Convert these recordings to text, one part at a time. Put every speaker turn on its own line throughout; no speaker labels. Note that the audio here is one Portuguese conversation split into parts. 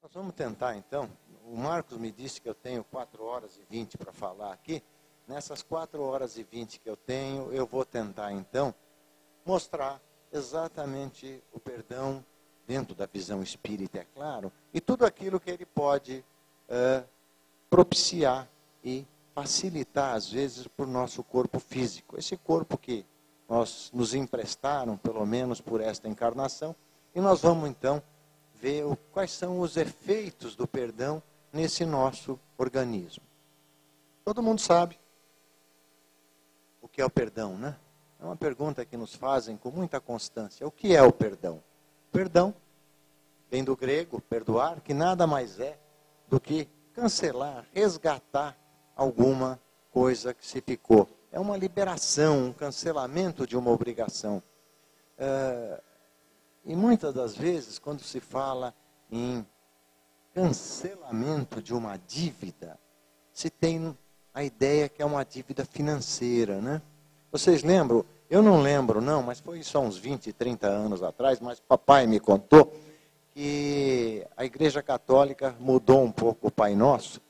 Nós vamos tentar, então. O Marcos me disse que eu tenho 4 horas e 20 para falar aqui. Nessas 4 horas e 20 que eu tenho, eu vou tentar, então, mostrar exatamente o perdão dentro da visão espírita, é claro, e tudo aquilo que ele pode propiciar e facilitar, às vezes, para o nosso corpo físico. Esse corpo que nos emprestaram, pelo menos por esta encarnação, e nós vamos, então, ver quais são os efeitos do perdão nesse nosso organismo. Todo mundo sabe o que é o perdão, né? É uma pergunta que nos fazem com muita constância. O que é o perdão? Perdão vem do grego, perdoar, que nada mais é do que cancelar, resgatar alguma coisa que se ficou. É uma liberação, um cancelamento de uma obrigação. E muitas das vezes, quando se fala em cancelamento de uma dívida, se tem a ideia que é uma dívida financeira, né? Vocês lembram? Eu não lembro, não, mas foi só uns 20, 30 anos atrás, mas papai me contou que a Igreja Católica mudou um pouco o Pai Nosso,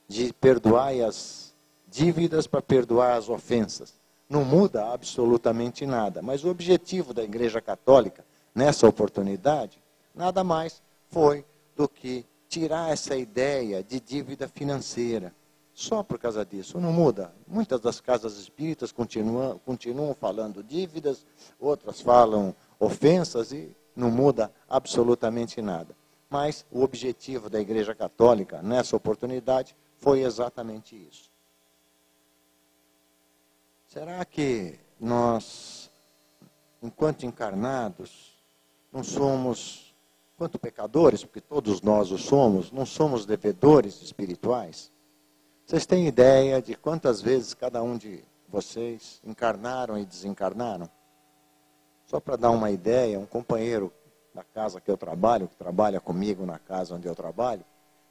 de perdoar as dívidas para perdoar as ofensas. Não muda absolutamente nada, mas o objetivo da Igreja Católica, nessa oportunidade, nada mais foi do que tirar essa ideia de dívida financeira. Só por causa disso, não muda. Muitas das casas espíritas continuam falando dívidas, outras falam ofensas e não muda absolutamente nada. Mas o objetivo da Igreja Católica, nessa oportunidade, foi exatamente isso. Será que nós, enquanto encarnados, não somos, enquanto pecadores, porque todos nós o somos, não somos devedores espirituais? Vocês têm ideia de quantas vezes cada um de vocês encarnaram e desencarnaram? Só para dar uma ideia, um companheiro da casa que eu trabalho, que trabalha comigo na casa onde eu trabalho,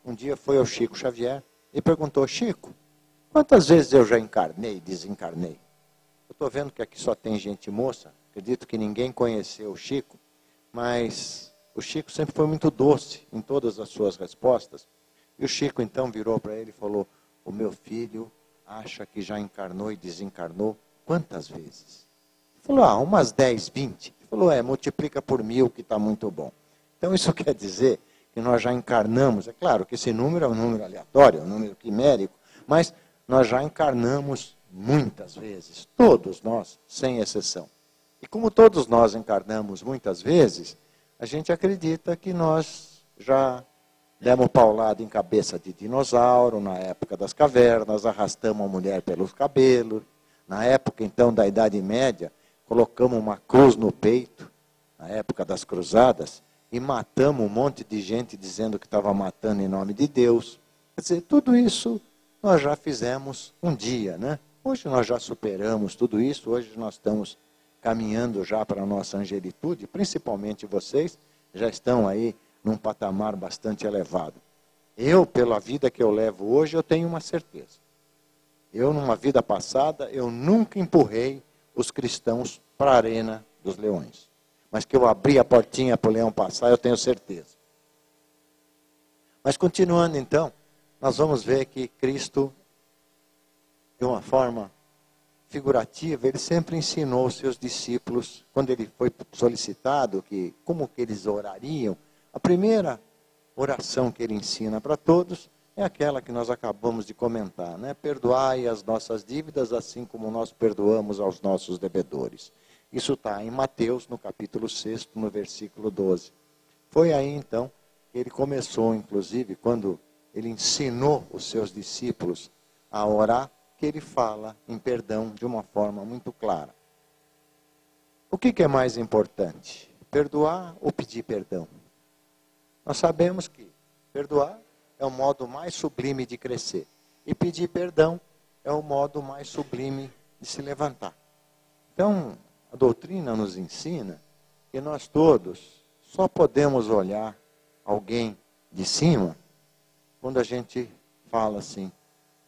um dia foi ao Chico Xavier e perguntou: Chico, quantas vezes eu já encarnei e desencarnei? Eu estou vendo que aqui só tem gente moça, acredito que ninguém conheceu o Chico, mas o Chico sempre foi muito doce em todas as suas respostas. E o Chico então virou para ele e falou: o meu filho acha que já encarnou e desencarnou quantas vezes? Ele falou: umas 10, 20. Ele falou: multiplica por 1000 que está muito bom. Então isso quer dizer que nós já encarnamos, é claro que esse número é um número aleatório, é um número quimérico, mas nós já encarnamos muitas vezes, todos nós, sem exceção. E como todos nós encarnamos muitas vezes, a gente acredita que nós já demos paulada em cabeça de dinossauro, na época das cavernas, arrastamos a mulher pelos cabelos. Na época, então, da Idade Média, colocamos uma cruz no peito, na época das cruzadas, e matamos um monte de gente dizendo que estava matando em nome de Deus. Quer dizer, tudo isso nós já fizemos um dia, né? Hoje nós já superamos tudo isso, hoje nós estamos caminhando já para a nossa angelitude, principalmente vocês, já estão aí num patamar bastante elevado. Eu, pela vida que eu levo hoje, eu tenho uma certeza. Eu, numa vida passada, eu nunca empurrei os cristãos para a arena dos leões. Mas que eu abri a portinha para o leão passar, eu tenho certeza. Mas continuando então, nós vamos ver que Cristo, de uma forma figurativa, ele sempre ensinou os seus discípulos, quando ele foi solicitado, como que eles orariam. A primeira oração que ele ensina para todos é aquela que nós acabamos de comentar, né? Perdoai as nossas dívidas, assim como nós perdoamos aos nossos devedores. Isso está em Mateus, no capítulo 6, no versículo 12. Foi aí, então, que ele começou, inclusive, quando ele ensinou os seus discípulos a orar, que ele fala em perdão de uma forma muito clara. O que é mais importante? Perdoar ou pedir perdão? Nós sabemos que perdoar é o modo mais sublime de crescer. E pedir perdão é o modo mais sublime de se levantar. Então, a doutrina nos ensina que nós todos só podemos olhar alguém de cima quando a gente fala assim: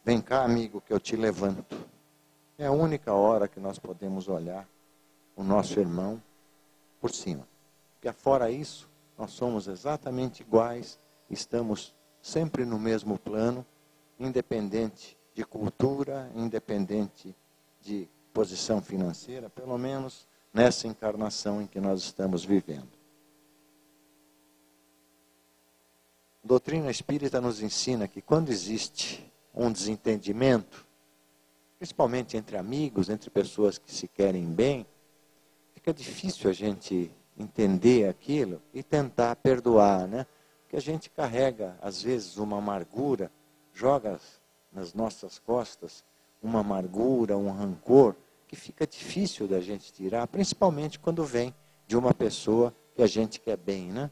vem cá, amigo, que eu te levanto. É a única hora que nós podemos olhar o nosso irmão por cima. Porque fora isso, nós somos exatamente iguais estamos sempre no mesmo plano, independente de cultura, independente de posição financeira, pelo menos nessa encarnação em que nós estamos vivendo. A doutrina espírita nos ensina que quando existe um desentendimento, principalmente entre amigos, entre pessoas que se querem bem, fica difícil a gente entender aquilo e tentar perdoar, né? Porque a gente carrega, às vezes, uma amargura, joga nas nossas costas uma amargura, um rancor, que fica difícil da gente tirar, principalmente quando vem de uma pessoa que a gente quer bem, né?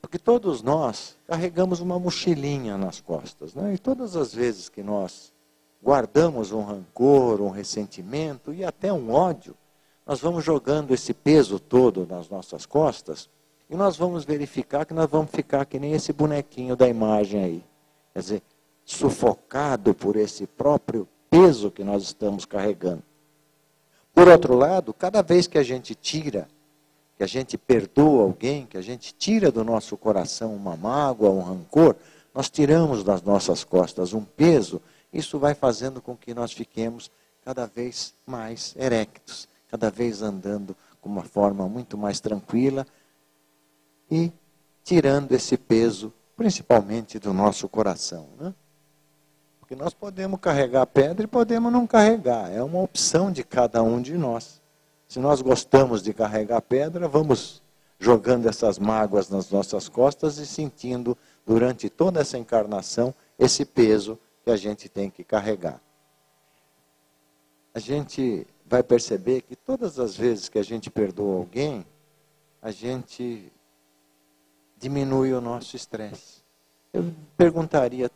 Porque todos nós carregamos uma mochilinha nas costas, né? E todas as vezes que nós guardamos um rancor, um ressentimento e até um ódio, nós vamos jogando esse peso todo nas nossas costas e nós vamos verificar que nós vamos ficar que nem esse bonequinho da imagem aí. Quer dizer, sufocado por esse próprio peso que nós estamos carregando. Por outro lado, cada vez que a gente tira, que a gente perdoa alguém, que a gente tira do nosso coração uma mágoa, um rancor, nós tiramos das nossas costas um peso, isso vai fazendo com que nós fiquemos cada vez mais erectos, cada vez andando com uma forma muito mais tranquila e tirando esse peso, principalmente do nosso coração, né? Porque nós podemos carregar pedra e podemos não carregar, é uma opção de cada um de nós. Se nós gostamos de carregar pedra, vamos jogando essas mágoas nas nossas costas e sentindo durante toda essa encarnação esse peso que a gente tem que carregar. A gente vai perceber que todas as vezes que a gente perdoa alguém, a gente diminui o nosso estresse. Eu perguntaria,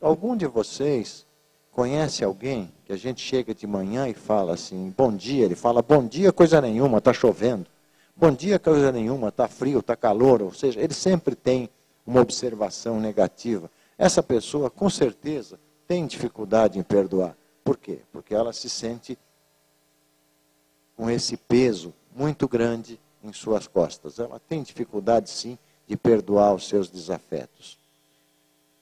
algum de vocês conhece alguém que a gente chega de manhã e fala assim, bom dia, ele fala, bom dia, coisa nenhuma, está chovendo. Bom dia, coisa nenhuma, está frio, está calor, ou seja, ele sempre tem uma observação negativa. Essa pessoa, com certeza, tem dificuldade em perdoar. Por quê? Porque ela se sente com esse peso muito grande em suas costas. Ela tem dificuldade, sim, de perdoar os seus desafetos.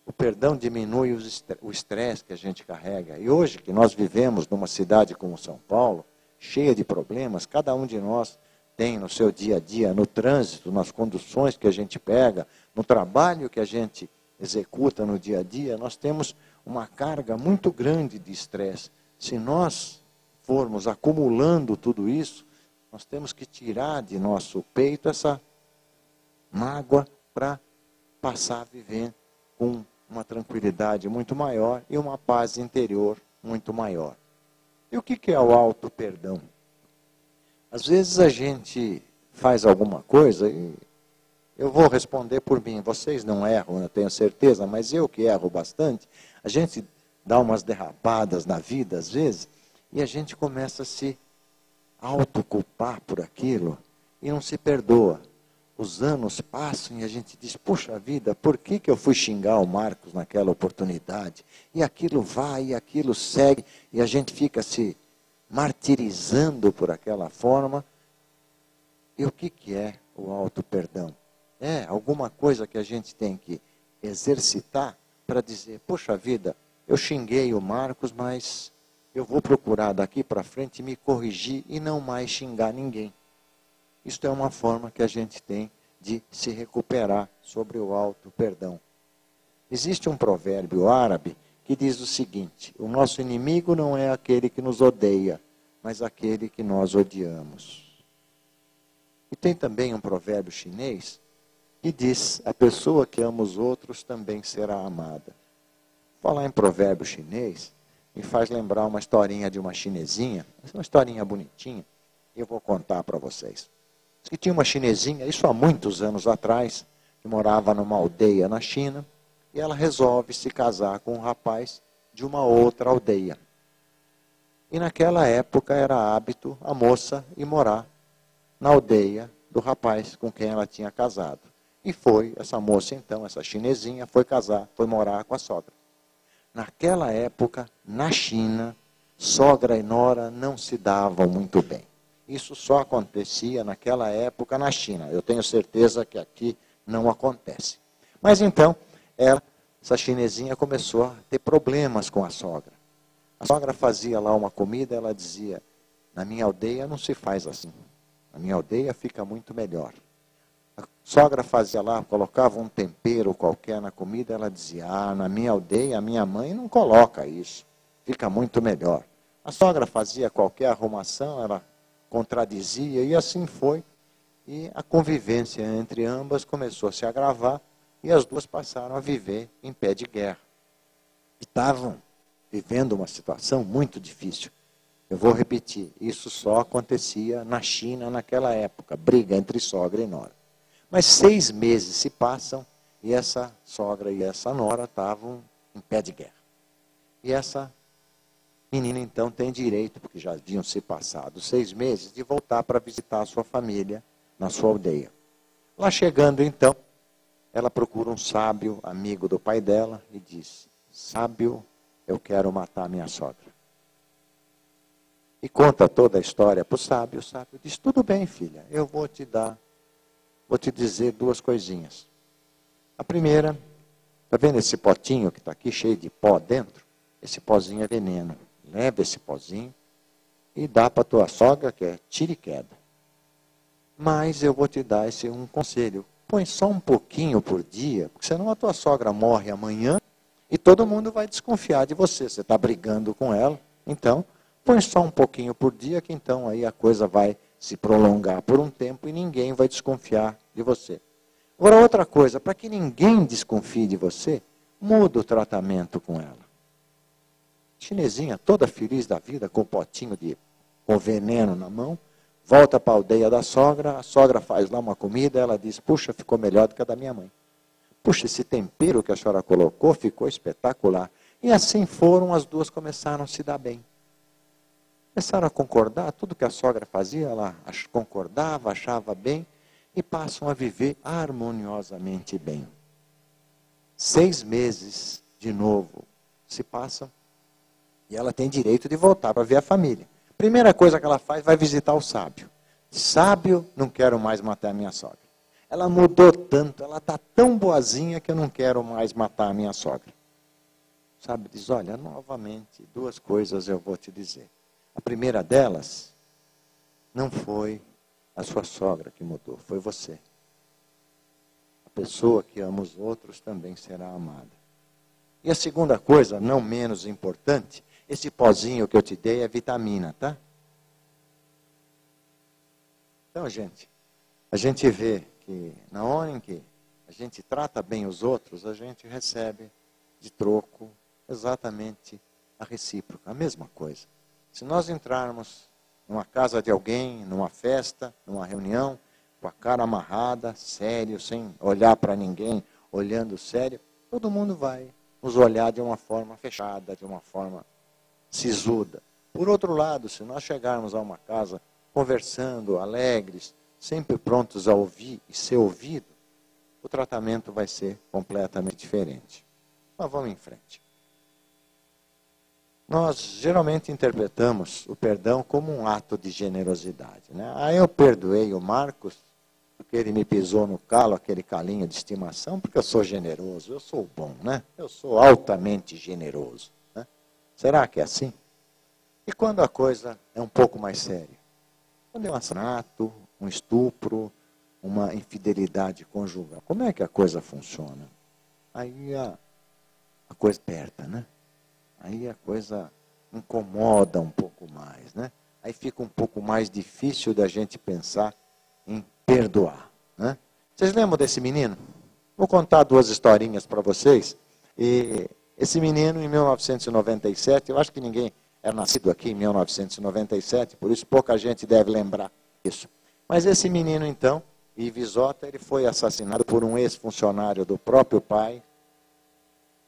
O perdão diminui o estresse que a gente carrega. E hoje, que nós vivemos numa cidade como São Paulo, cheia de problemas, cada um de nós tem no seu dia a dia, no trânsito, nas conduções que a gente pega, no trabalho que a gente executa no dia a dia, nós temos uma carga muito grande de estresse. Se nós formos acumulando tudo isso, nós temos que tirar de nosso peito essa mágoa para passar a viver com uma tranquilidade muito maior e uma paz interior muito maior. E o que é o auto-perdão? Às vezes a gente faz alguma coisa e eu vou responder por mim, vocês não erram, eu tenho certeza, mas eu que erro bastante, a gente dá umas derrapadas na vida às vezes e a gente começa a se autoculpar por aquilo e não se perdoa. Os anos passam e a gente diz, puxa vida, por que eu fui xingar o Marcos naquela oportunidade? E aquilo vai, e aquilo segue, e a gente fica se martirizando por aquela forma. E o que é o auto-perdão? É alguma coisa que a gente tem que exercitar para dizer, poxa vida, eu xinguei o Marcos, mas eu vou procurar daqui para frente me corrigir e não mais xingar ninguém. Isto é uma forma que a gente tem de se recuperar sobre o auto-perdão. Existe um provérbio árabe que diz o seguinte, o nosso inimigo não é aquele que nos odeia, mas aquele que nós odiamos. E tem também um provérbio chinês que diz, a pessoa que ama os outros também será amada. Falar em provérbio chinês me faz lembrar uma historinha de uma chinesinha, uma historinha bonitinha, e eu vou contar para vocês. Diz que tinha uma chinesinha, isso há muitos anos atrás, que morava numa aldeia na China, e ela resolve se casar com um rapaz de uma outra aldeia. E naquela época era hábito a moça ir morar na aldeia do rapaz com quem ela tinha casado. E foi, essa moça então, essa chinesinha, foi casar, foi morar com a sogra. Naquela época, na China, sogra e nora não se davam muito bem. Isso só acontecia naquela época na China. Eu tenho certeza que aqui não acontece. Mas então, essa chinesinha começou a ter problemas com a sogra. A sogra fazia lá uma comida, ela dizia, na minha aldeia não se faz assim. Na minha aldeia fica muito melhor. A sogra fazia lá, colocava um tempero qualquer na comida, ela dizia, na minha aldeia, a minha mãe não coloca isso, fica muito melhor. A sogra fazia qualquer arrumação, ela contradizia, e assim foi. E a convivência entre ambas começou a se agravar, e as duas passaram a viver em pé de guerra. Estavam vivendo uma situação muito difícil. Eu vou repetir, isso só acontecia na China naquela época, briga entre sogra e nora. Mas 6 meses se passam e essa sogra e essa nora estavam em pé de guerra. E essa menina então tem direito, porque já haviam se passado 6 meses, de voltar para visitar a sua família na sua aldeia. Lá chegando então, ela procura um sábio amigo do pai dela e diz, sábio, eu quero matar minha sogra. E conta toda a história para o sábio diz, tudo bem filha, eu vou te dizer 2 coisinhas. A primeira, está vendo esse potinho que está aqui cheio de pó dentro? Esse pozinho é veneno. Leva esse pozinho e dá para a tua sogra, que é tiro e queda. Mas eu vou te dar um conselho. Põe só um pouquinho por dia, porque senão a tua sogra morre amanhã e todo mundo vai desconfiar de você. Você está brigando com ela, então põe só um pouquinho por dia, que então aí a coisa vai se prolongar por um tempo e ninguém vai desconfiar de você. Agora, outra coisa, para que ninguém desconfie de você, muda o tratamento com ela. Chinesinha, toda feliz da vida, com o potinho com veneno na mão, volta para a aldeia da sogra, a sogra faz lá uma comida, ela diz, puxa, ficou melhor do que a da minha mãe. Puxa, esse tempero que a senhora colocou ficou espetacular. E assim foram, as duas começaram a se dar bem. Começaram a concordar, tudo que a sogra fazia, ela concordava, achava bem, e passam a viver harmoniosamente bem. 6 meses, de novo, se passam, e ela tem direito de voltar para ver a família. Primeira coisa que ela faz, vai visitar o sábio. Sábio, não quero mais matar a minha sogra. Ela mudou tanto, ela está tão boazinha que eu não quero mais matar a minha sogra. O sábio diz, olha, novamente, 2 coisas eu vou te dizer. A primeira delas, não foi a sua sogra que mudou, foi você. A pessoa que ama os outros também será amada. E a segunda coisa, não menos importante, esse pozinho que eu te dei é vitamina, tá? Então, gente, a gente vê que na hora em que a gente trata bem os outros, a gente recebe de troco exatamente a recíproca, a mesma coisa. Se nós entrarmos numa casa de alguém, numa festa, numa reunião, com a cara amarrada, sério, sem olhar para ninguém, olhando sério, todo mundo vai nos olhar de uma forma fechada, de uma forma sisuda. Por outro lado, se nós chegarmos a uma casa conversando, alegres, sempre prontos a ouvir e ser ouvido, o tratamento vai ser completamente diferente. Mas vamos em frente. Nós geralmente interpretamos o perdão como um ato de generosidade, né? Eu perdoei o Marcos porque ele me pisou no calo, aquele calinho de estimação, porque eu sou generoso, eu sou bom, né? Eu sou altamente generoso, né? Será que é assim? E quando a coisa é um pouco mais séria? Quando é um assassinato, um estupro, uma infidelidade conjugal, como é que a coisa funciona? Aí a coisa aperta, né? Aí a coisa incomoda um pouco mais, né? Aí fica um pouco mais difícil da gente pensar em perdoar, né? Vocês lembram desse menino? Vou contar 2 historinhas para vocês. E esse menino, em 1997, eu acho que ninguém era nascido aqui em 1997, por isso pouca gente deve lembrar isso. Mas esse menino, então, Ives Ota, ele foi assassinado por um ex-funcionário do próprio pai.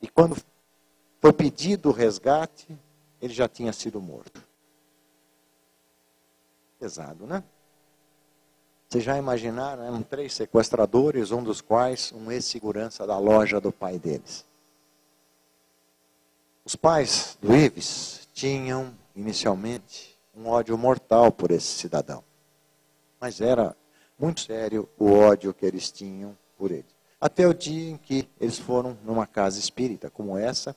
E quando foi pedido o resgate, ele já tinha sido morto. Pesado, né? Vocês já imaginaram? Eram 3 sequestradores, um dos quais um ex-segurança da loja do pai deles. Os pais do Ives tinham, inicialmente, um ódio mortal por esse cidadão. Mas era muito sério o ódio que eles tinham por eles. Até o dia em que eles foram numa casa espírita como essa,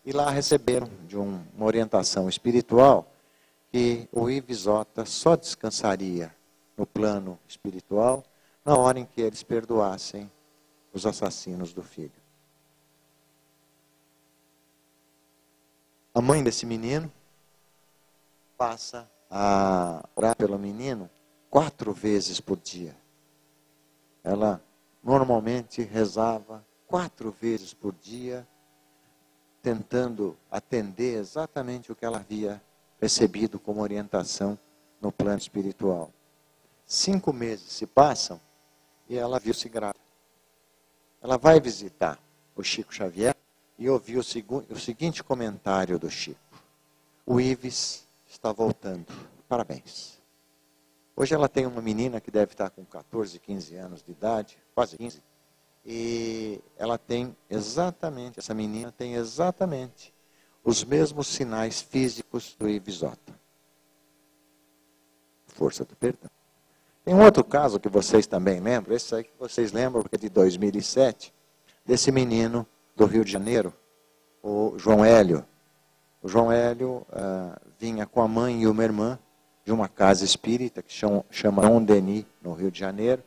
e lá receberam de uma orientação espiritual que o Ivisota só descansaria no plano espiritual na hora em que eles perdoassem os assassinos do filho. A mãe desse menino passa a orar pelo menino 4 vezes por dia. Ela normalmente rezava 4 vezes por dia, tentando atender exatamente o que ela havia recebido como orientação no plano espiritual. 5 meses se passam e ela viu-se grávida. Ela vai visitar o Chico Xavier e ouviu o seguinte comentário do Chico: o Ives está voltando, parabéns. Hoje ela tem uma menina que deve estar com 14, 15 anos de idade, quase 15, e ela tem exatamente, essa menina tem exatamente os mesmos sinais físicos do Ivisota. Força do perdão. Tem um outro caso que vocês também lembram, esse aí que vocês lembram, porque é de 2007, desse menino do Rio de Janeiro, o João Hélio. O João Hélio vinha com a mãe e uma irmã de uma casa espírita que chama Leon Denis, no Rio de Janeiro.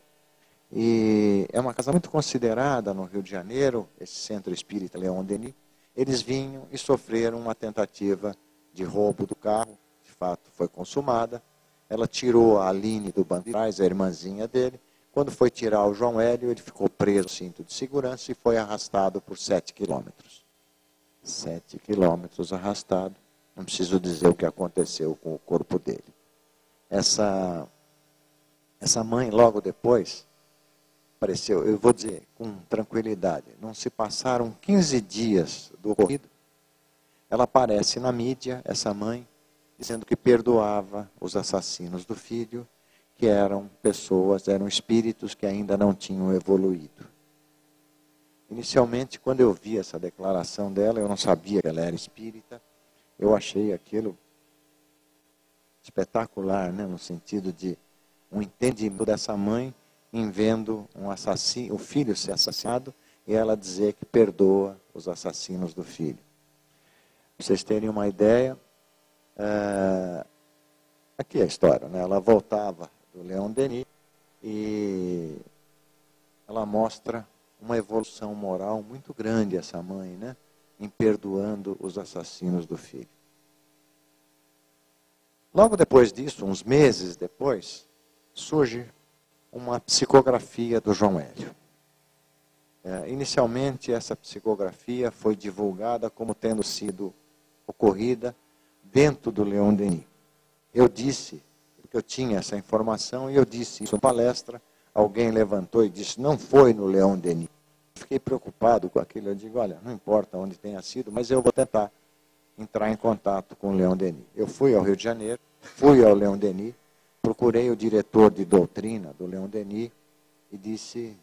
E é uma casa muito considerada no Rio de Janeiro, esse centro espírita Leon Denis. Eles vinham e sofreram uma tentativa de roubo do carro, de fato foi consumada. Ela tirou a Aline do banco de trás, a irmãzinha dele. Quando foi tirar o João Hélio, ele ficou preso no cinto de segurança e foi arrastado por 7 quilômetros. 7 quilômetros arrastado. Não preciso dizer o que aconteceu com o corpo dele. Essa mãe, logo depois, apareceu, eu vou dizer com tranquilidade, não se passaram 15 dias do ocorrido, ela aparece na mídia, essa mãe, dizendo que perdoava os assassinos do filho, que eram pessoas, eram espíritos que ainda não tinham evoluído. Inicialmente, quando eu vi essa declaração dela, eu não sabia que ela era espírita, eu achei aquilo espetacular, né? No sentido de um entendimento dessa mãe em vendo o filho ser assassinado e ela dizer que perdoa os assassinos do filho. Pra vocês terem uma ideia, aqui é a história, né? Ela voltava do Leon Denis e ela mostra uma evolução moral muito grande, essa mãe, né? Em perdoando os assassinos do filho. Logo depois disso, uns meses depois, surge uma psicografia do João Hélio. Inicialmente, essa psicografia foi divulgada como tendo sido ocorrida dentro do Leon Denis. Eu disse, porque eu tinha essa informação, e eu disse isso em palestra, alguém levantou e disse, não foi no Leon Denis. Fiquei preocupado com aquilo, eu digo, olha, não importa onde tenha sido, mas eu vou tentar entrar em contato com o Leon Denis. Eu fui ao Rio de Janeiro, fui ao Leon Denis, procurei o diretor de doutrina do Leon Denis e disse,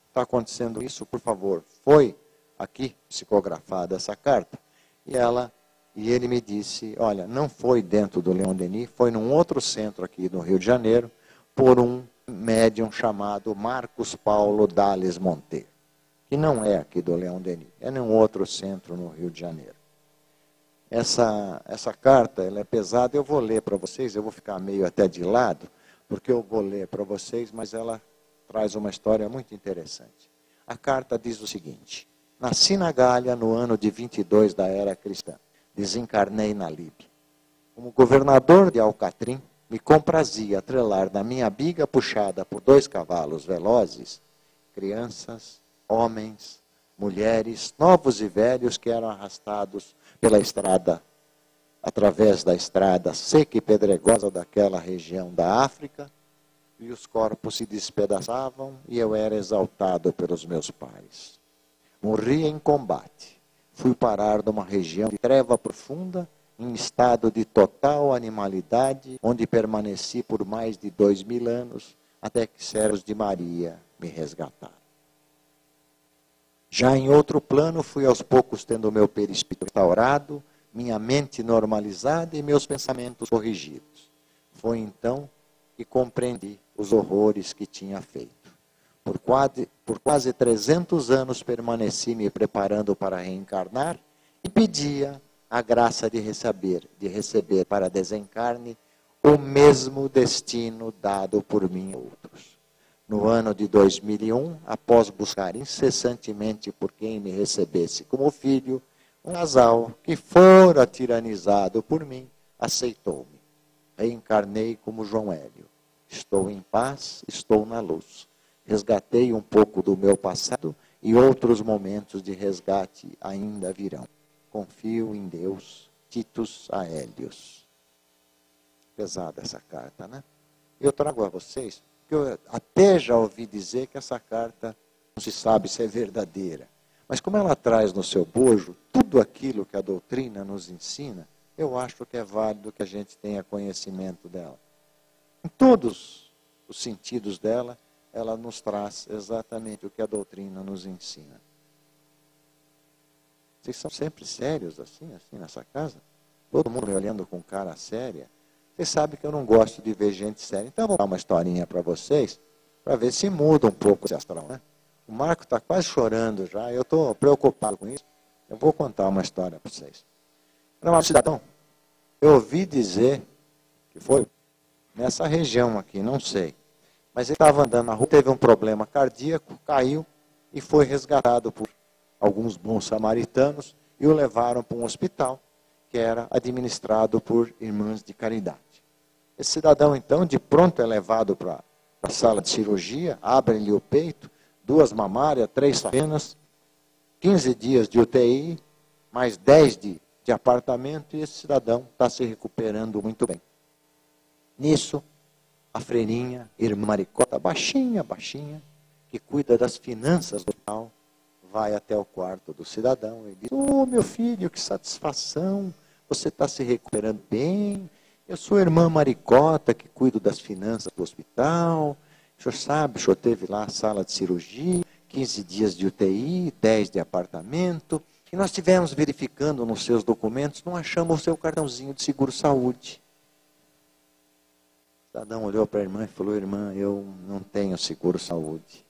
está acontecendo isso, por favor, foi aqui psicografada essa carta? E ele me disse, olha, não foi dentro do Leon Denis, foi num outro centro aqui no Rio de Janeiro, por um médium chamado Marcos Paulo Dales Monteiro, que não é aqui do Leon Denis, é num outro centro no Rio de Janeiro. Essa carta, ela é pesada, eu vou ler para vocês, eu vou ficar meio até de lado, porque eu vou ler para vocês, mas ela traz uma história muito interessante. A carta diz o seguinte, nasci na Gália no ano de 22 da era cristã, desencarnei na Líbia. Como governador de Alcatrim, me comprazia atrelar na minha biga puxada por 2 cavalos velozes, crianças, homens, mulheres, novos e velhos que eram arrastados pela estrada, através da estrada seca e pedregosa daquela região da África, e os corpos se despedaçavam e eu era exaltado pelos meus pais. Morri em combate, fui parar numa região de treva profunda, em estado de total animalidade, onde permaneci por mais de 2000 anos, até que servos de Maria me resgataram. Já em outro plano, fui aos poucos tendo o meu perispírito restaurado, minha mente normalizada e meus pensamentos corrigidos. Foi então que compreendi os horrores que tinha feito. Por quase 300 anos permaneci me preparando para reencarnar e pedia a graça de receber para desencarne o mesmo destino dado por mim e outros. No ano de 2001, após buscar incessantemente por quem me recebesse como filho, um casal que fora tiranizado por mim aceitou-me. Reencarnei como João Hélio. Estou em paz, estou na luz. Resgatei um pouco do meu passado e outros momentos de resgate ainda virão. Confio em Deus. Titus Aélios. Pesada essa carta, né? Eu trago a vocês, porque eu até já ouvi dizer que essa carta não se sabe se é verdadeira. Mas como ela traz no seu bojo tudo aquilo que a doutrina nos ensina, eu acho que é válido que a gente tenha conhecimento dela. Em todos os sentidos dela, ela nos traz exatamente o que a doutrina nos ensina. Vocês são sempre sérios assim nessa casa? Todo mundo me olhando com cara séria. Vocês sabem que eu não gosto de ver gente séria. Então eu vou dar uma historinha para vocês, para ver se muda um pouco esse astral, né? O Marco está quase chorando já, eu estou preocupado com isso. Eu vou contar uma história para vocês. Era um cidadão, eu ouvi dizer que foi nessa região aqui, não sei. Mas ele estava andando na rua, teve um problema cardíaco, caiu e foi resgatado por alguns bons samaritanos e o levaram para um hospital que era administrado por irmãs de caridade. Esse cidadão, então, de pronto é levado para a sala de cirurgia, abrem-lhe o peito, 2 mamárias, 3 safenas, 15 dias de UTI, mais 10 de apartamento, e esse cidadão está se recuperando muito bem. Nisso, a freirinha, irmã Maricota, baixinha, que cuida das finanças do hospital, vai até o quarto do cidadão e diz: "Oh, meu filho, que satisfação, você está se recuperando bem. Eu sou a irmã Maricota, que cuido das finanças do hospital. O senhor sabe, o senhor teve lá a sala de cirurgia, 15 dias de UTI, 10 de apartamento, e nós estivemos verificando nos seus documentos, não achamos o seu cartãozinho de seguro-saúde." O cidadão olhou para a irmã e falou: "Irmã, eu não tenho seguro-saúde."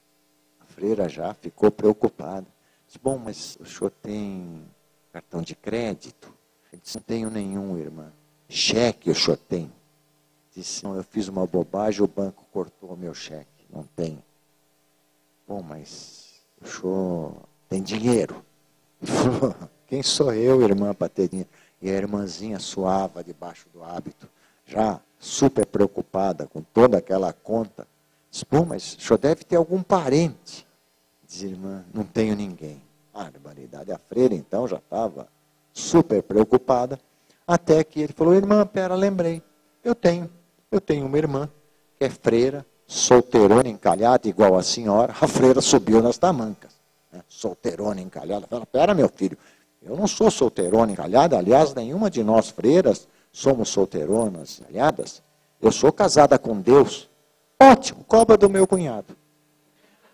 A freira já ficou preocupada. Disse: "Bom, mas o senhor tem cartão de crédito?" Ele disse: "Não tenho nenhum, irmã." "Cheque o senhor tem?" Disse: "Não, eu fiz uma bobagem, o banco cortou o meu cheque." "Não tenho." "Bom, mas o senhor tem dinheiro?" Ele falou: "Quem sou eu, irmã, para ter dinheiro?" E a irmãzinha suava debaixo do hábito, já super preocupada com toda aquela conta. Disse: "Bom, mas o senhor deve ter algum parente." Diz: "Irmã, não tenho ninguém." Barbaridade. A freira, então, já estava super preocupada, até que ele falou: "Irmã, pera, lembrei. Eu tenho uma irmã que é freira, solteirona, encalhada, igual a senhora." A freira subiu nas tamancas, né? Solteirona, encalhada. Fala: "Pera, meu filho, eu não sou solteirona, encalhada. Aliás, nenhuma de nós freiras somos solteironas, encalhadas. Eu sou casada com Deus." "Ótimo, cobra do meu cunhado."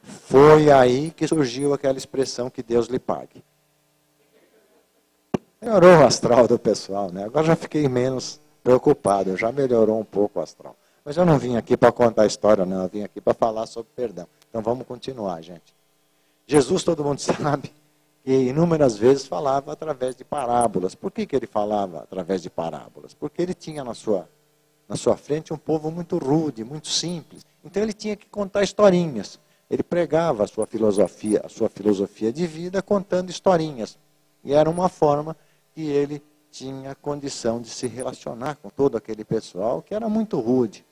Foi aí que surgiu aquela expressão: "que Deus lhe pague." Melhorou o astral do pessoal, né? Agora já fiquei menos preocupado, já melhorou um pouco o astral. Mas eu não vim aqui para contar a história, não, eu vim aqui para falar sobre perdão. Então vamos continuar, gente. Jesus, todo mundo sabe, que inúmeras vezes falava através de parábolas. Por que ele falava através de parábolas? Porque ele tinha na sua frente um povo muito rude, muito simples. Então ele tinha que contar historinhas. Ele pregava a sua filosofia de vida contando historinhas. E era uma forma que ele tinha condição de se relacionar com todo aquele pessoal que era muito rude.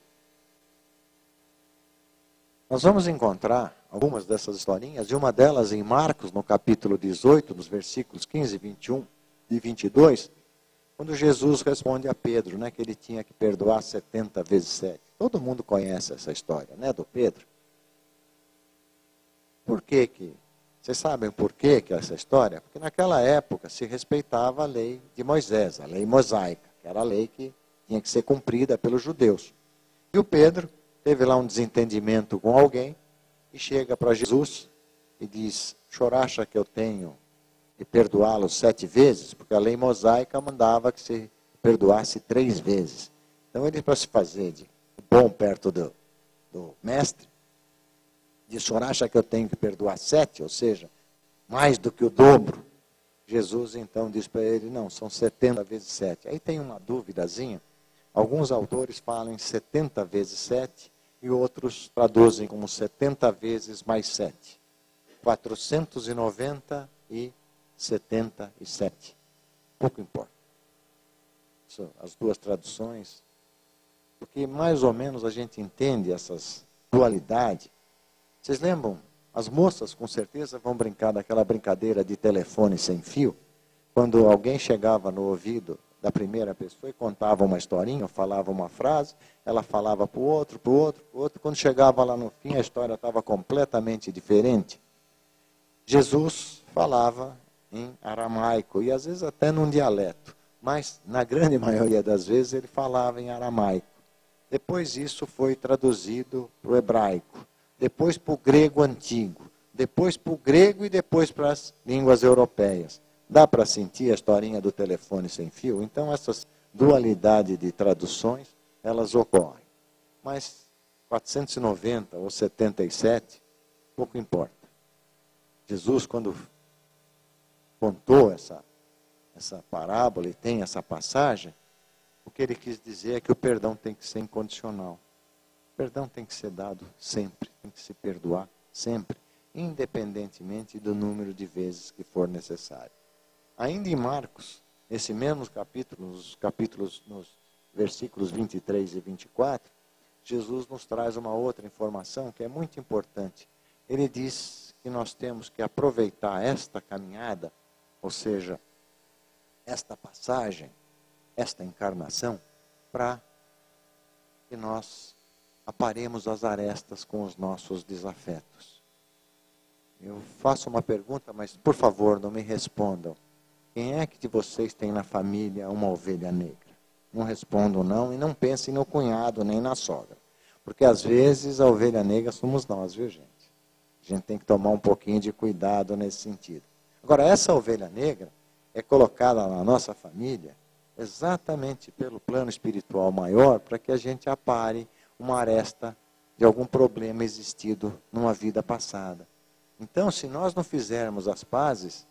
Nós vamos encontrar algumas dessas historinhas, e uma delas em Marcos, no capítulo 18, nos versículos 15, 21 e 22, quando Jesus responde a Pedro, né, que ele tinha que perdoar 70 vezes 7. Todo mundo conhece essa história, né, do Pedro. Por que que... Vocês sabem por que essa história? Porque naquela época se respeitava a lei de Moisés, a lei mosaica, que era a lei que tinha que ser cumprida pelos judeus. E o Pedro teve lá um desentendimento com alguém e chega para Jesus e diz: "O senhor acha que eu tenho que perdoá-lo 7 vezes? Porque a lei mosaica mandava que se perdoasse 3 vezes. Então ele, para se fazer de bom perto do mestre, Diz, o senhor acha que eu tenho que perdoar 7, ou seja, mais do que o dobro? Jesus então diz para ele, não, são 70 vezes 7. Aí tem uma duvidazinha. Alguns autores falam em 70 vezes 7 e outros traduzem como 70 vezes mais 7. 490 e 77. Pouco importa. As duas traduções, porque mais ou menos a gente entende essas dualidades. Vocês lembram? As moças com certeza vão brincar daquela brincadeira de telefone sem fio, quando alguém chegava no ouvido da primeira pessoa e contava uma historinha, ou falava uma frase, ela falava para o outro, para o outro, para o outro, quando chegava lá no fim a história estava completamente diferente. Jesus falava em aramaico, e às vezes até num dialeto, mas na grande maioria das vezes ele falava em aramaico. Depois isso foi traduzido para o hebraico, depois para o grego antigo, depois para o grego e depois para as línguas europeias. Dá para sentir a historinha do telefone sem fio? Então essas dualidades de traduções, elas ocorrem. Mas 490 ou 77, pouco importa. Jesus, quando contou essa parábola e tem essa passagem, o que ele quis dizer é que o perdão tem que ser incondicional. O perdão tem que ser dado sempre, tem que se perdoar sempre, independentemente do número de vezes que for necessário. Ainda em Marcos, nesse mesmo capítulo, nos versículos 23 e 24, Jesus nos traz uma outra informação que é muito importante. Ele diz que nós temos que aproveitar esta caminhada, ou seja, esta passagem, esta encarnação, para que nós aparemos as arestas com os nossos desafetos. Eu faço uma pergunta, mas por favor não me respondam. Quem é que de vocês tem na família uma ovelha negra? Não respondam não e não pensem no cunhado nem na sogra. Porque às vezes a ovelha negra somos nós, viu gente? A gente tem que tomar um pouquinho de cuidado nesse sentido. Agora, essa ovelha negra é colocada na nossa família exatamente pelo plano espiritual maior para que a gente apare uma aresta de algum problema existido numa vida passada. Então, se nós não fizermos as pazes,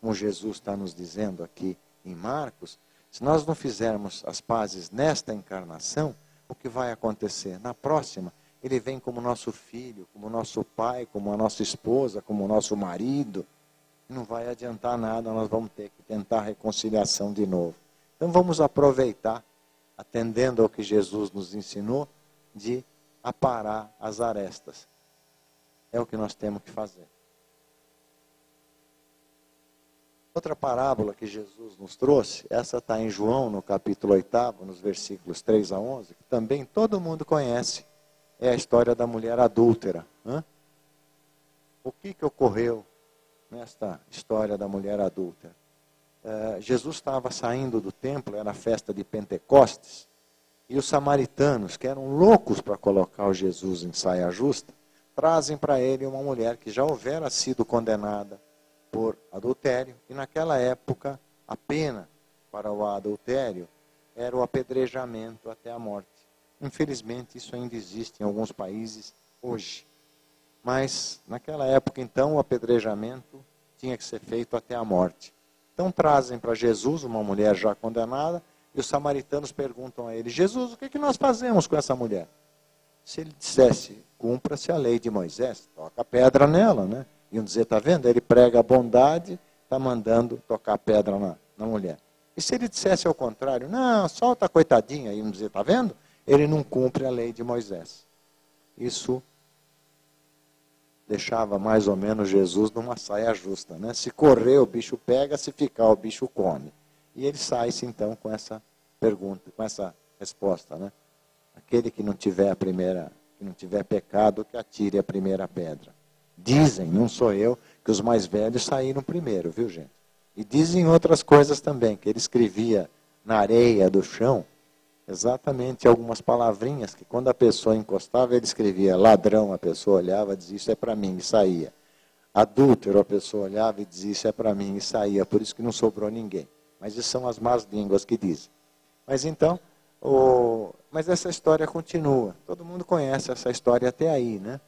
como Jesus está nos dizendo aqui em Marcos, se nós não fizermos as pazes nesta encarnação, o que vai acontecer? Na próxima, ele vem como nosso filho, como nosso pai, como a nossa esposa, como o nosso marido. Não vai adiantar nada, nós vamos ter que tentar a reconciliação de novo. Então vamos aproveitar, atendendo ao que Jesus nos ensinou, de aparar as arestas. É o que nós temos que fazer. Outra parábola que Jesus nos trouxe, essa está em João, no capítulo 8, nos versículos 3 a 11, que também todo mundo conhece, é a história da mulher adúltera. O que ocorreu nesta história da mulher adúltera? Jesus estava saindo do templo, era a festa de Pentecostes, e os samaritanos, que eram loucos para colocar o Jesus em saia justa, trazem para ele uma mulher que já houvera sido condenada por adultério, e naquela época a pena para o adultério era o apedrejamento até a morte. Infelizmente isso ainda existe em alguns países hoje. Mas naquela época então o apedrejamento tinha que ser feito até a morte. Então trazem para Jesus uma mulher já condenada, e os samaritanos perguntam a ele, Jesus, o que nós fazemos com essa mulher? Se ele dissesse, cumpra-se a lei de Moisés, toca pedra nela, né? Iam dizer, está vendo? Ele prega a bondade, está mandando tocar pedra na mulher. E se ele dissesse ao contrário, não, solta a coitadinha, iam dizer, está vendo? Ele não cumpre a lei de Moisés. Isso deixava mais ou menos Jesus numa saia justa, né? Se correr o bicho pega, se ficar o bicho come. E ele sai-se então com essa pergunta, com essa resposta, né? Aquele que não tiver pecado, que atire a primeira pedra. Dizem, não sou eu, que os mais velhos saíram primeiro, viu gente? E dizem outras coisas também, que ele escrevia na areia do chão, exatamente algumas palavrinhas, que quando a pessoa encostava, ele escrevia ladrão, a pessoa olhava e dizia, isso é para mim, e saía. Adúltero, a pessoa olhava e dizia, isso é para mim, e saía, por isso que não sobrou ninguém. Mas isso são as más línguas que dizem. Mas então, mas essa história continua. Todo mundo conhece essa história até aí, né?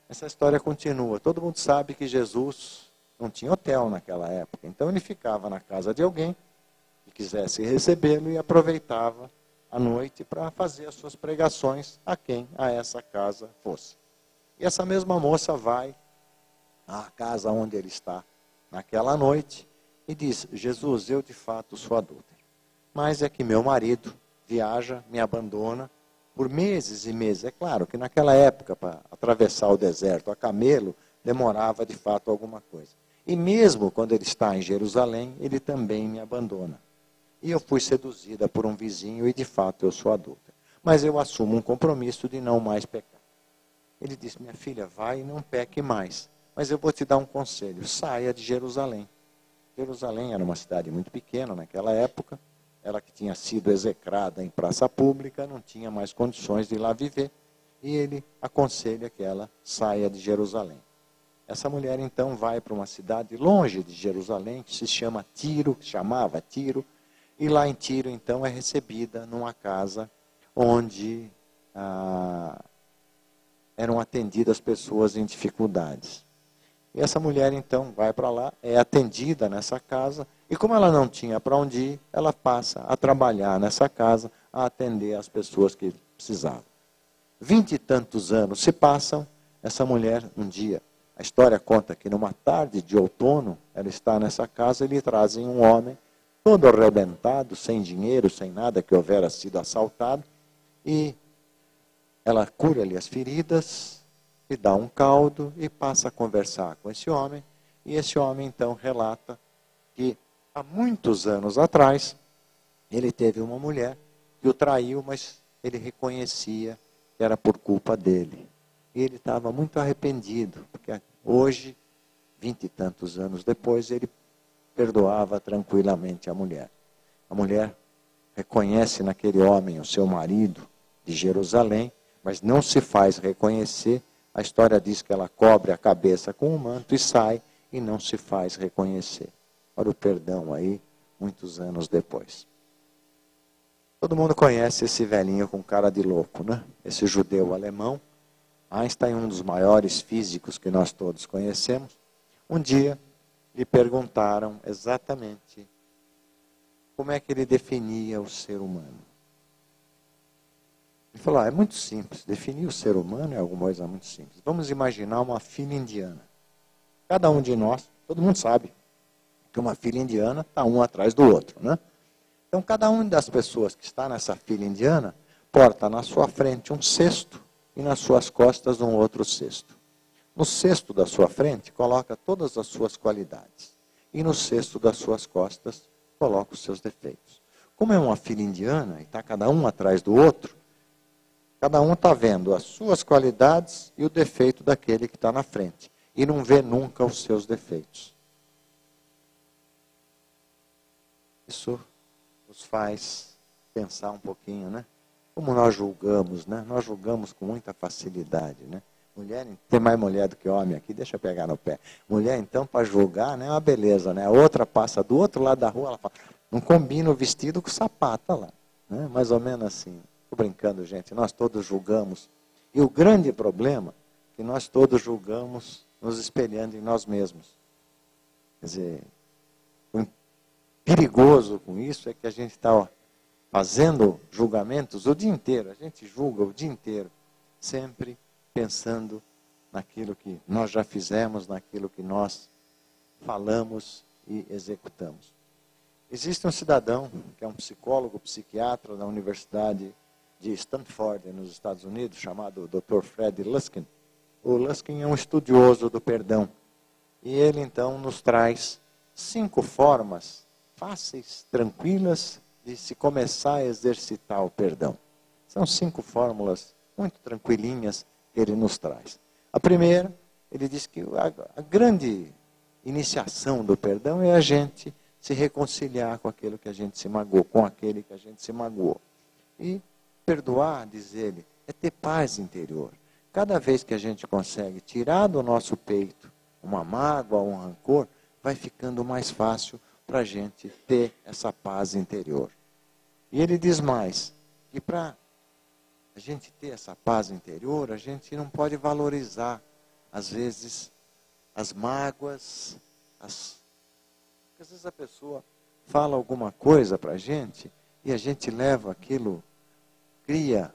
essa história continua. Todo mundo sabe que Jesus não tinha hotel naquela época. Então ele ficava na casa de alguém que quisesse recebê-lo e aproveitava a noite para fazer as suas pregações a quem a essa casa fosse. E essa mesma moça vai à casa onde ele está naquela noite e diz: Jesus, eu de fato sou adúltera, mas é que meu marido viaja, me abandona por meses e meses. É claro que naquela época, para atravessar o deserto a camelo, demorava de fato alguma coisa. E mesmo quando ele está em Jerusalém, ele também me abandona. E eu fui seduzida por um vizinho e de fato eu sou adúltera. Mas eu assumo um compromisso de não mais pecar. Ele disse: minha filha, vai e não peque mais. Mas eu vou te dar um conselho: saia de Jerusalém. Jerusalém era uma cidade muito pequena naquela época. Ela que tinha sido execrada em praça pública, não tinha mais condições de ir lá viver. E ele aconselha que ela saia de Jerusalém. Essa mulher então vai para uma cidade longe de Jerusalém, que se chama Tiro, que chamava Tiro. E lá em Tiro então é recebida numa casa onde eram atendidas pessoas em dificuldades. E essa mulher, então, vai para lá, é atendida nessa casa, e como ela não tinha para onde ir, ela passa a trabalhar nessa casa, a atender as pessoas que precisavam. 20 e tantos anos se passam, essa mulher, um dia, a história conta que numa tarde de outono, ela está nessa casa e lhe trazem um homem, todo arrebentado, sem dinheiro, sem nada, que houvera sido assaltado, e ela cura-lhe as feridas, lhe dá um caldo e passa a conversar com esse homem. E esse homem então relata que há muitos anos atrás ele teve uma mulher que o traiu, mas ele reconhecia que era por culpa dele. E ele estava muito arrependido, porque hoje, 20 e tantos anos depois, ele perdoava tranquilamente a mulher. A mulher reconhece naquele homem o seu marido de Jerusalém, mas não se faz reconhecer. A história diz que ela cobre a cabeça com um manto e sai, e não se faz reconhecer. Olha o perdão aí, muitos anos depois. Todo mundo conhece esse velhinho com cara de louco, né? Esse judeu alemão. Einstein, um dos maiores físicos que nós todos conhecemos. Um dia lhe perguntaram exatamente como é que ele definia o ser humano. Ele falou: é muito simples, definir o ser humano é alguma coisa muito simples. Vamos imaginar uma fila indiana. Cada um de nós, todo mundo sabe que uma fila indiana está um atrás do outro, né? Então, cada uma das pessoas que está nessa fila indiana porta na sua frente um cesto e nas suas costas um outro cesto. No cesto da sua frente, coloca todas as suas qualidades. E no cesto das suas costas, coloca os seus defeitos. Como é uma fila indiana e está cada um atrás do outro, cada um está vendo as suas qualidades e o defeito daquele que está na frente. E não vê nunca os seus defeitos. Isso nos faz pensar um pouquinho, né? Como nós julgamos, né? Nós julgamos com muita facilidade, né? Mulher, tem mais mulher do que homem aqui, deixa eu pegar no pé. Mulher, então, para julgar, né, é uma beleza, né? A outra passa do outro lado da rua, ela fala: não combina o vestido com o sapato, lá. Né? Mais ou menos assim. Estou brincando, gente, nós todos julgamos. E o grande problema é que nós todos julgamos nos espelhando em nós mesmos. Quer dizer, o perigoso com isso é que a gente está fazendo julgamentos o dia inteiro. A gente julga o dia inteiro, sempre pensando naquilo que nós já fizemos, naquilo que nós falamos e executamos. Existe um cidadão, que é um psicólogo, psiquiatra da Universidade de Stanford, nos Estados Unidos, chamado Dr. Fred Luskin. O Luskin é um estudioso do perdão. E ele, então, nos traz 5 formas fáceis, tranquilas, de se começar a exercitar o perdão. São 5 fórmulas muito tranquilinhas que ele nos traz. A primeira, ele diz que a grande iniciação do perdão é a gente se reconciliar com aquilo que a gente se magoou, com aquele que a gente se magoou. E perdoar, diz ele, é ter paz interior. Cada vez que a gente consegue tirar do nosso peito uma mágoa, um rancor, vai ficando mais fácil para a gente ter essa paz interior. E ele diz mais, que para a gente ter essa paz interior, a gente não pode valorizar às vezes, as mágoas, porque às vezes a pessoa fala alguma coisa para a gente e a gente leva aquilo, cria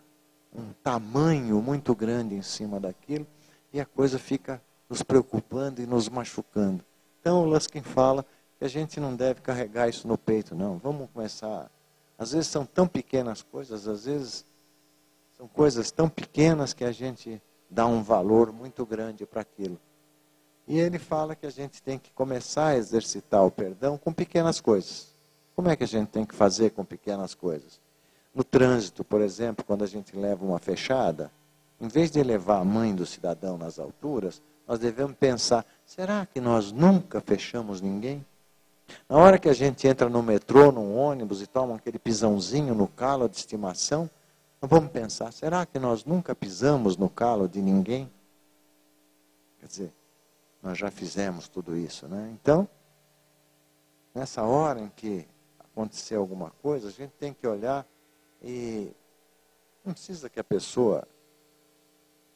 um tamanho muito grande em cima daquilo e a coisa fica nos preocupando e nos machucando. Então o Luskin fala que a gente não deve carregar isso no peito, não. Vamos começar. Às vezes são tão pequenas coisas, às vezes são coisas tão pequenas que a gente dá um valor muito grande para aquilo. E ele fala que a gente tem que começar a exercitar o perdão com pequenas coisas. Como é que a gente tem que fazer com pequenas coisas? No trânsito, por exemplo, quando a gente leva uma fechada, em vez de levar a mãe do cidadão nas alturas, nós devemos pensar, será que nós nunca fechamos ninguém? Na hora que a gente entra no metrô, num ônibus e toma aquele pisãozinho no calo de estimação, nós vamos pensar, será que nós nunca pisamos no calo de ninguém? Quer dizer, nós já fizemos tudo isso, né? Então, nessa hora em que acontecer alguma coisa, a gente tem que olhar e não precisa que a pessoa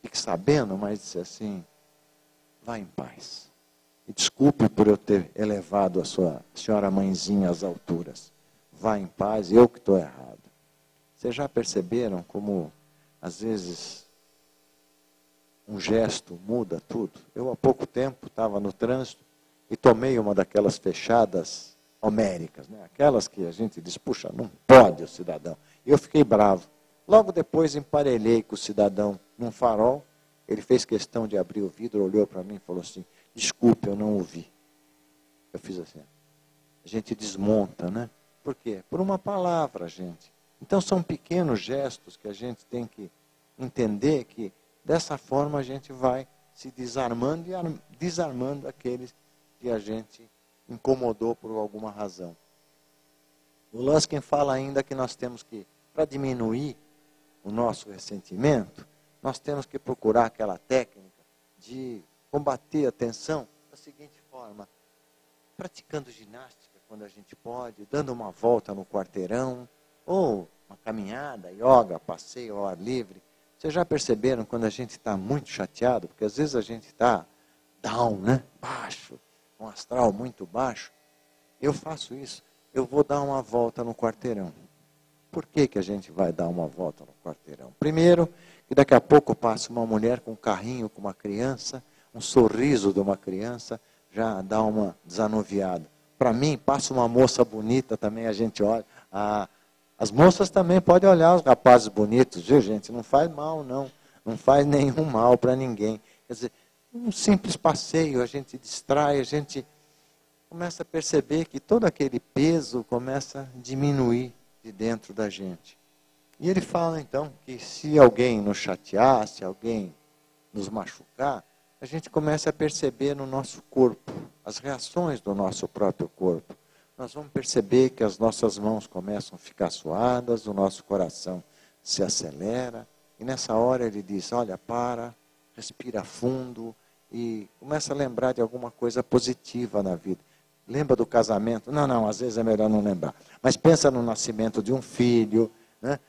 fique sabendo, mas dizer assim, vá em paz. E desculpe por eu ter elevado a sua senhora mãezinha às alturas. Vá em paz, eu que estou errado. Vocês já perceberam como, às vezes, um gesto muda tudo? Eu, há pouco tempo, estava no trânsito e tomei uma daquelas fechadas homéricas, né? Aquelas que a gente diz, puxa, não pode o cidadão. E eu fiquei bravo. Logo depois emparelhei com o cidadão num farol, ele fez questão de abrir o vidro, olhou para mim e falou assim, desculpe, eu não ouvi. Eu fiz assim. A gente desmonta, né? Por quê? Por uma palavra, gente. Então são pequenos gestos que a gente tem que entender que dessa forma a gente vai se desarmando e desarmando aqueles que a gente incomodou por alguma razão. O Luskin fala ainda que nós temos que, para diminuir o nosso ressentimento, nós temos que procurar aquela técnica de combater a tensão da seguinte forma, praticando ginástica quando a gente pode, dando uma volta no quarteirão, ou uma caminhada, yoga, passeio ao ar livre. Vocês já perceberam quando a gente está muito chateado, porque às vezes a gente está down, né? Baixo, um astral muito baixo. Eu faço isso, eu vou dar uma volta no quarteirão. Por que que a gente vai dar uma volta no quarteirão? Primeiro, que daqui a pouco passa uma mulher com um carrinho com uma criança, um sorriso de uma criança, já dá uma desanuviada. Para mim, passa uma moça bonita também, a gente olha. As moças também podem olhar os rapazes bonitos, viu, gente? Não faz mal, não. Não faz nenhum mal para ninguém. Quer dizer, um simples passeio, a gente distrai, a gente começa a perceber que todo aquele peso começa a diminuir de dentro da gente. E ele fala, então, que se alguém nos chatear, se alguém nos machucar, a gente começa a perceber no nosso corpo, as reações do nosso próprio corpo. Nós vamos perceber que as nossas mãos começam a ficar suadas, o nosso coração se acelera, e nessa hora ele diz, olha, para, respira fundo, e começa a lembrar de alguma coisa positiva na vida. Lembra do casamento? Não, às vezes é melhor não lembrar. Mas pensa no nascimento de um filho, né?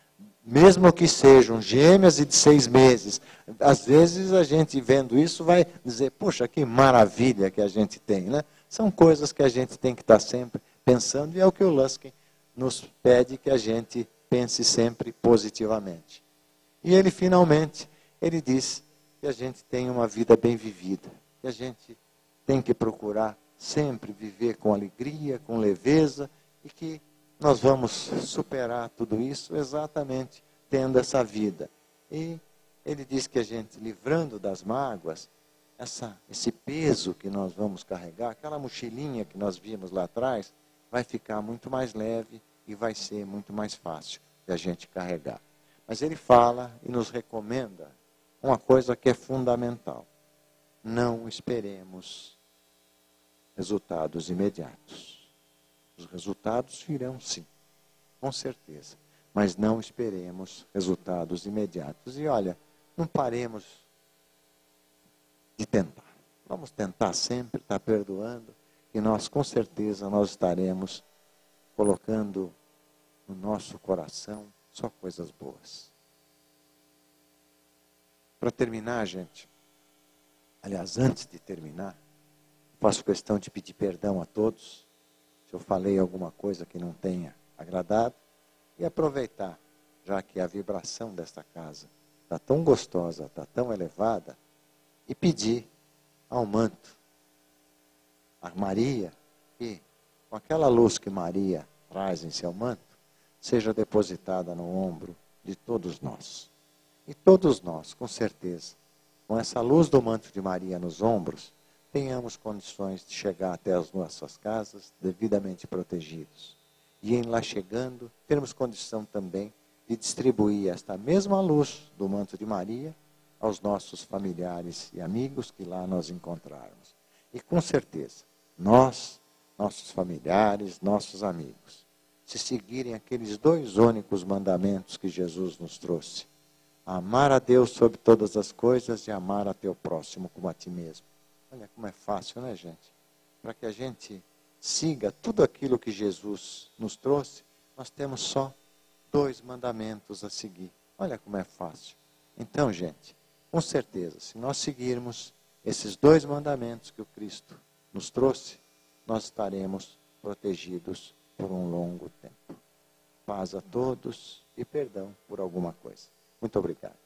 Mesmo que sejam gêmeas e de 6 meses. Às vezes a gente vendo isso vai dizer, puxa, que maravilha que a gente tem, né? São coisas que a gente tem que estar sempre pensando, e é o que o Luskin nos pede que a gente pense sempre positivamente. E ele finalmente, ele diz que a gente tem uma vida bem vivida, que a gente tem que procurar sempre viver com alegria, com leveza, e que nós vamos superar tudo isso exatamente tendo essa vida. E ele diz que a gente, livrando das mágoas, esse peso que nós vamos carregar, aquela mochilinha que nós vimos lá atrás, vai ficar muito mais leve e vai ser muito mais fácil de a gente carregar. Mas ele fala e nos recomenda uma coisa que é fundamental. Não esperemos resultados imediatos. Os resultados virão sim, com certeza. Mas não esperemos resultados imediatos. E olha, não paremos de tentar. Vamos tentar sempre estar perdoando, e nós com certeza nós estaremos colocando no nosso coração só coisas boas. Para terminar, gente, Aliás, antes de terminar, faço questão de pedir perdão a todos, se eu falei alguma coisa que não tenha agradado, e aproveitar, já que a vibração desta casa está tão gostosa, está tão elevada, e pedir ao manto, a Maria, que com aquela luz que Maria traz em seu manto, seja depositada no ombro de todos nós. E todos nós, com certeza, com essa luz do manto de Maria nos ombros, tenhamos condições de chegar até as nossas casas devidamente protegidos. E em lá chegando, termos condição também de distribuir esta mesma luz do manto de Maria aos nossos familiares e amigos que lá nós encontrarmos. E com certeza, nós, nossos familiares, nossos amigos, se seguirem aqueles 2 únicos mandamentos que Jesus nos trouxe, amar a Deus sobre todas as coisas e amar a teu próximo como a ti mesmo. Olha como é fácil, né, gente? Para que a gente siga tudo aquilo que Jesus nos trouxe, nós temos só 2 mandamentos a seguir. Olha como é fácil. Então, gente, com certeza, se nós seguirmos esses 2 mandamentos que o Cristo nos trouxe, nós estaremos protegidos por um longo tempo. Paz a todos e perdão por alguma coisa. Muito obrigado.